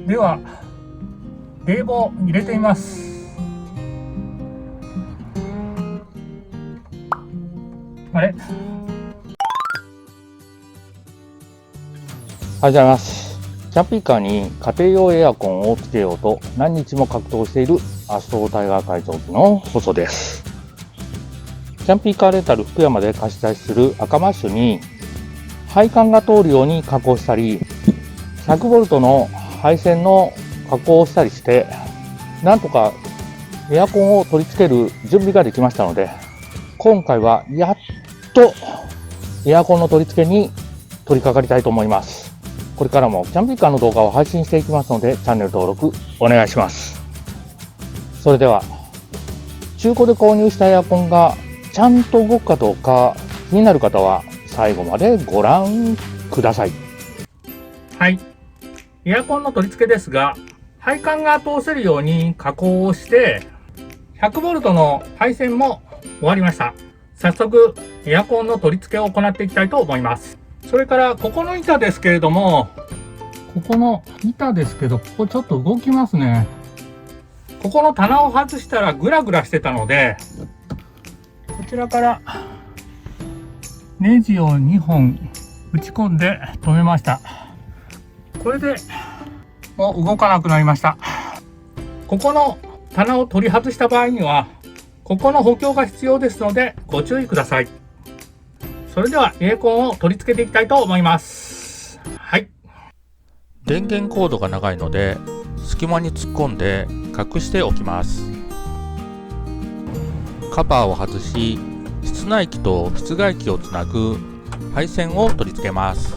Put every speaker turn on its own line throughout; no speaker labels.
では冷房入れてみます。あれ、
おはようございます。キャンピーカーに家庭用エアコンをつけようと何日も格闘しているアストロタイガー改造機の細です。キャンピーカーレンタル福山で貸し出しする赤マッシュに配管が通るように加工したり、100V の配線の加工をしたりして、なんとかエアコンを取り付ける準備ができましたので、今回はやっとエアコンの取り付けに取り掛かりたいと思います。これからもキャンピーカーの動画を配信していきますので、チャンネル登録お願いします。それでは、中古で購入したエアコンがちゃんと動くかどうか気になる方は最後までご覧ください。
はい、エアコンの取り付けですが、配管が通せるように加工をして 100V の配線も終わりました。早速エアコンの取り付けを行っていきたいと思います。それからここの板ですけれども、ここちょっと動きますね。ここの棚を外したらグラグラしてたので、こちらからネジを2本打ち込んで止めました。これでもう動かなくなりました。ここの棚を取り外した場合にはここの補強が必要ですのでご注意ください。それではエアコンを取り付けていきたいと思います。はい、
電源コードが長いので隙間に突っ込んで隠しておきます。カバーを外し、室内機と室外機をつなぐ配線を取り付けます。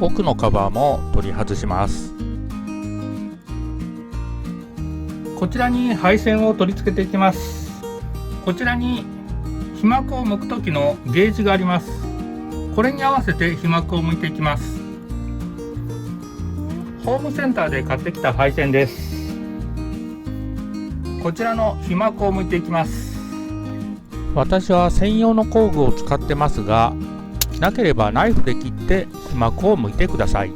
奥のカバーも取り外します。
こちらに配線を取り付けていきます。こちらに被膜を剥く時のゲージがあります。これに合わせて被膜を剥いていきます。ホームセンターで買ってきた配線です。こちらの被膜を剥いていきます。
私は専用の工具を使ってますが、なければナイフで切って被膜を剥いてください。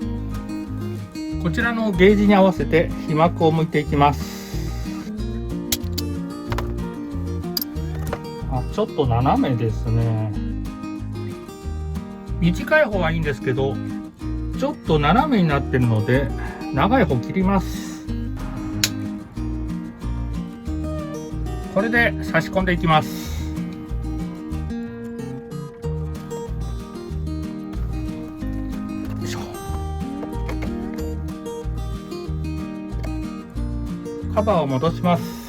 こちらのゲージに合わせて被膜を剥いていきます。ちょっと斜めですね。短い方はいいんですけど、ちょっと斜めになってるので長い方切ります。これで差し込んでいきます。よいしょ。カバーを戻します。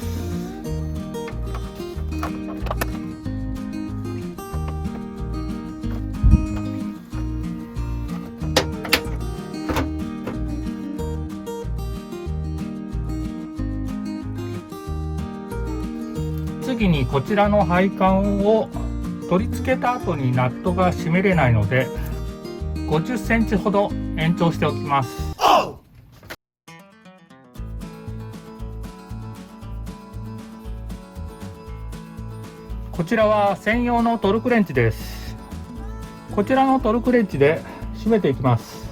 次にこちらの配管を取り付けた後にナットが締めれないので50センチほど延長しておきます。こちらは専用のトルクレンチです。こちらのトルクレンチで締めていきます。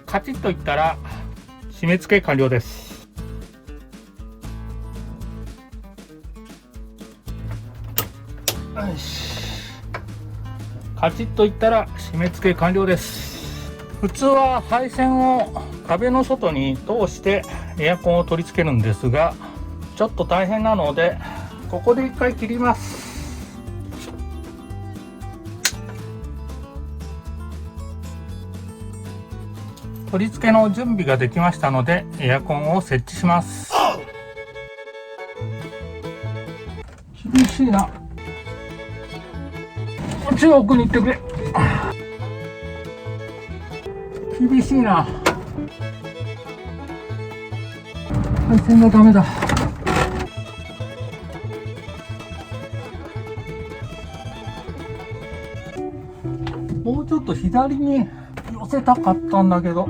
カチッといったら締め付け完了です。よし、カチッといったら締め付け完了です。普通は配線を壁の外に通してエアコンを取り付けるんですが、ちょっと大変なのでここで一回切ります。取り付けの準備ができましたのでエアコンを設置します。厳しいな。こっちの奥に行ってくれ。厳しいな。配線がダメだ。もうちょっと左に寄せたかったんだけど。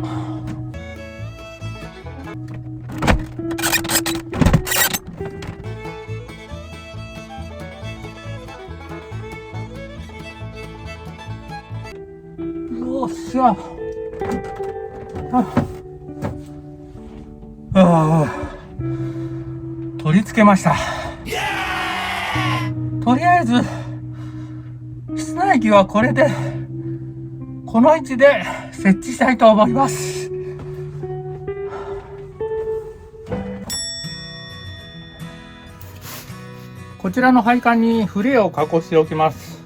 よっしゃ。取り付けました。とりあえず室内機はこれでこの位置で設置したいと思います。こちらの配管にフレアを加工しておきます。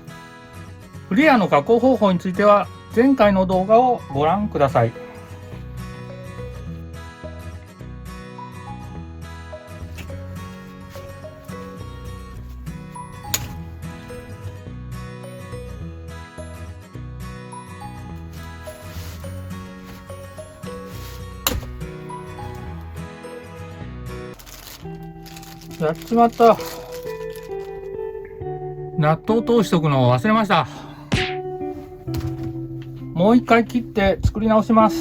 フレアの加工方法については前回の動画をご覧ください。やっちまった。ナットを通しておくのを忘れました。もう一回切って作り直します。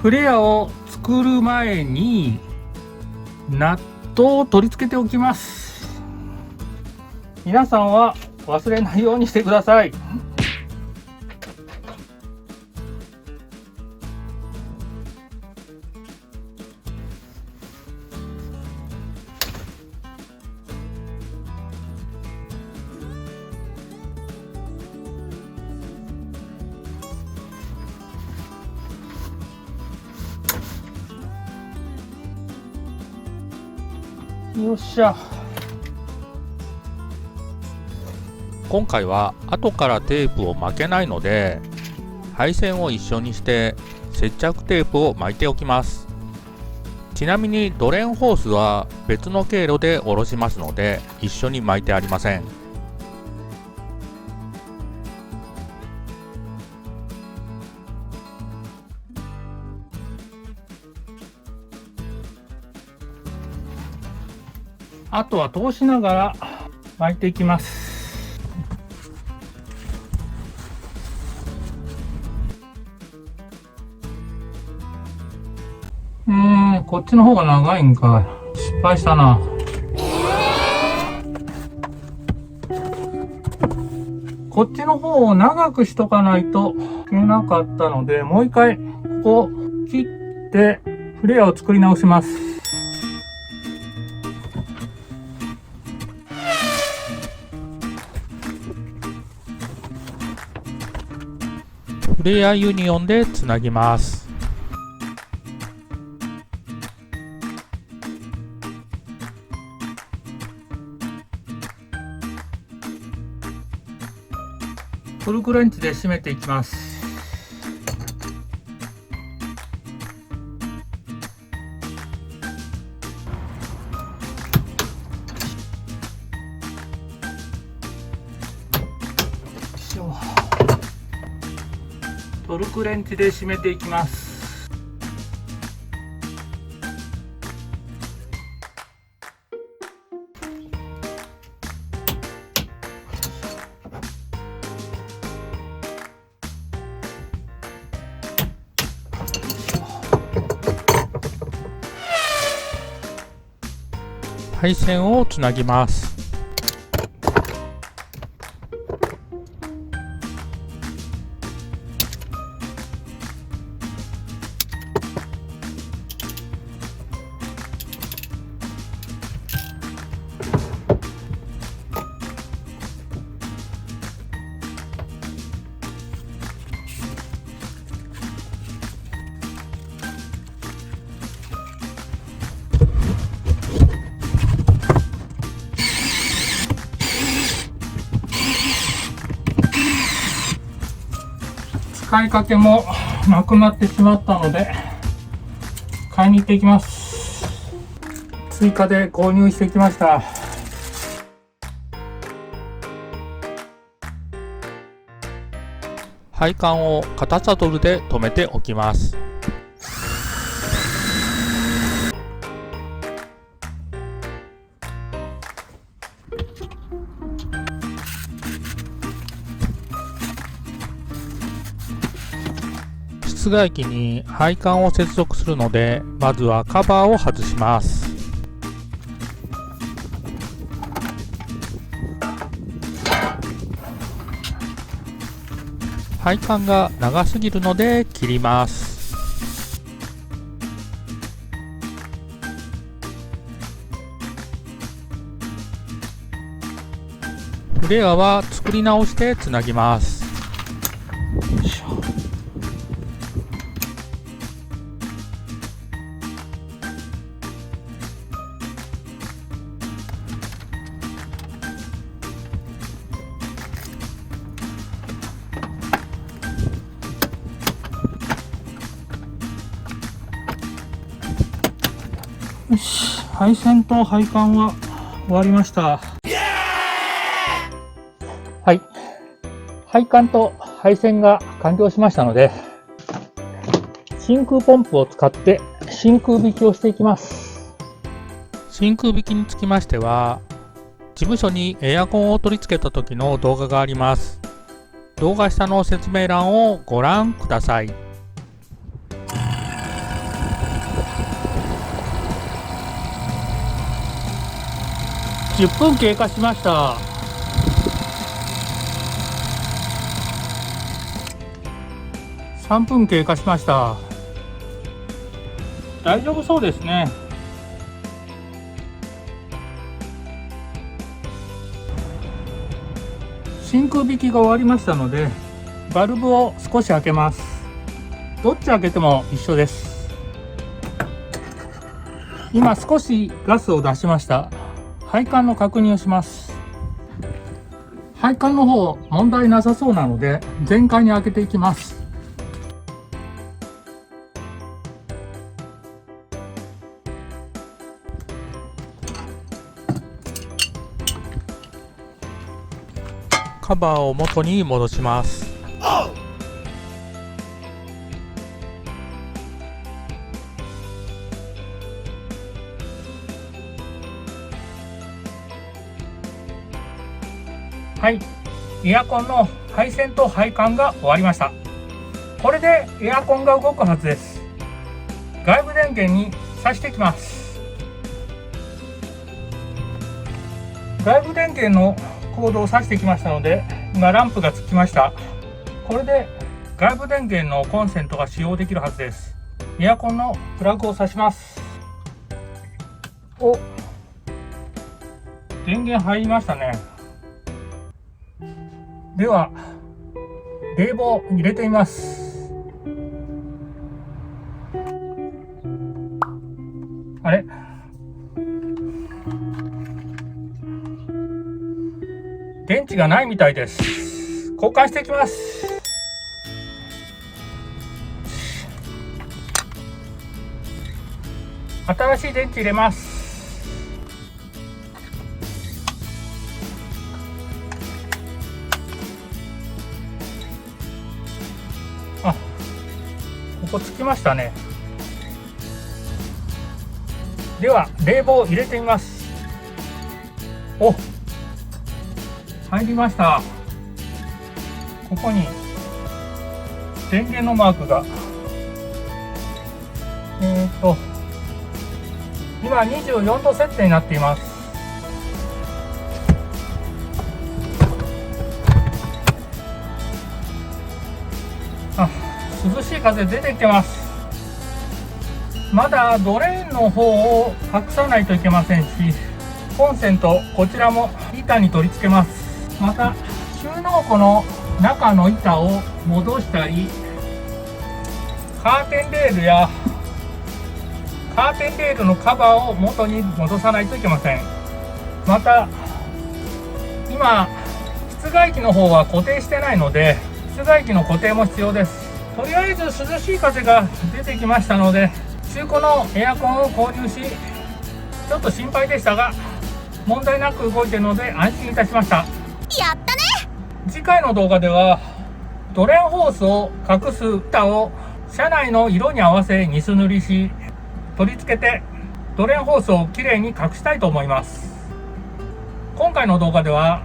フレアを作る前にナットを取り付けておきます。皆さんは忘れないようにしてください。よっしゃ。
今回は後からテープを巻けないので、配線を一緒にして接着テープを巻いておきます。ちなみにドレンホースは別の経路で下ろしますので一緒に巻いてありません。
あとは通しながら巻いていきます。こっちの方が長いんか。失敗したな。こっちの方を長くしとかないといけなかったので、もう一回ここ切ってフレアを作り直します。
フレアユニオンでつなぎます。
トルクレンチで締めていきます。トルクレンチで締めていきます。
配線をつなぎます。
使いかけもなくなってしまったので買いに行っていきます。追加で購入してきました。
配管を片サドルで留めておきます。
室外機に配管を接続するので、まずはカバーを外します。配管が長すぎるので切ります。フレアは作り直してつなぎます。よし、配線と配管は終わりました。はい。配管と配線が完了しましたので、真空ポンプを使って真空引きをしていきます。真空引きにつきましては、事務所にエアコンを取り付けた時の動画があります。動画下の説明欄をご覧ください。10分経過しました。3分経過しました。大丈夫そうですね。真空引きが終わりましたので、バルブを少し開けます。どっち開けても一緒です。今少しガスを出しました。配管の確認をします。配管の方問題なさそうなので全開に開けていきます。カバーを元に戻します。はい、エアコンの配線と配管が終わりました。これでエアコンが動くはずです。外部電源に挿していきます。外部電源のコードを挿してきましたので、今ランプがつきました。これで外部電源のコンセントが使用できるはずです。エアコンのプラグを挿します。お、電源入りましたね。では冷房入れてみます。あれ、電池がないみたいです。交換していきます。新しい電池入れます。あ、ここつきましたね。では冷房入れてみます。お、入りました。ここに電源のマークが今24度設定になっています。あ、涼しい風出てきてます。まだドレーンの方を隠さないといけませんし、コンセントこちらも板に取り付けます。また収納庫の中の板を戻したり、カーテンレールやカーテンレールのカバーを元に戻さないといけません。また今室外機の方は固定してないので、室外機の固定も必要です。とりあえず涼しい風が出てきましたので、中古のエアコンを購入し、ちょっと心配でしたが問題なく動いているので安心いたしました。やったね。次回の動画ではドレーンホースを隠す板を車内の色に合わせニス塗りし、取り付けてドレーンホースをきれいに隠したいと思います。今回の動画では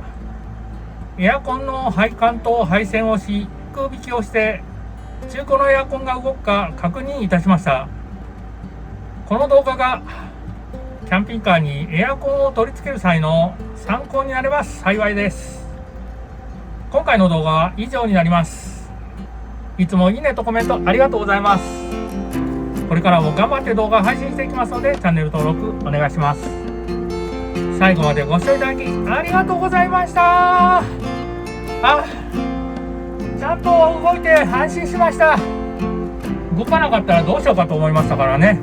エアコンの配管と配線をし、空引きをして中古のエアコンが動くか確認いたしました。この動画がキャンピングカーにエアコンを取り付ける際の参考になれば幸いです。今回の動画は以上になります。いつもいいねとコメントありがとうございます。これからも頑張って動画配信していきますので、チャンネル登録お願いします。最後までご視聴いただきありがとうございました。ちゃんと動いて安心しました。動かなかったらどうしようかと思いましたからね。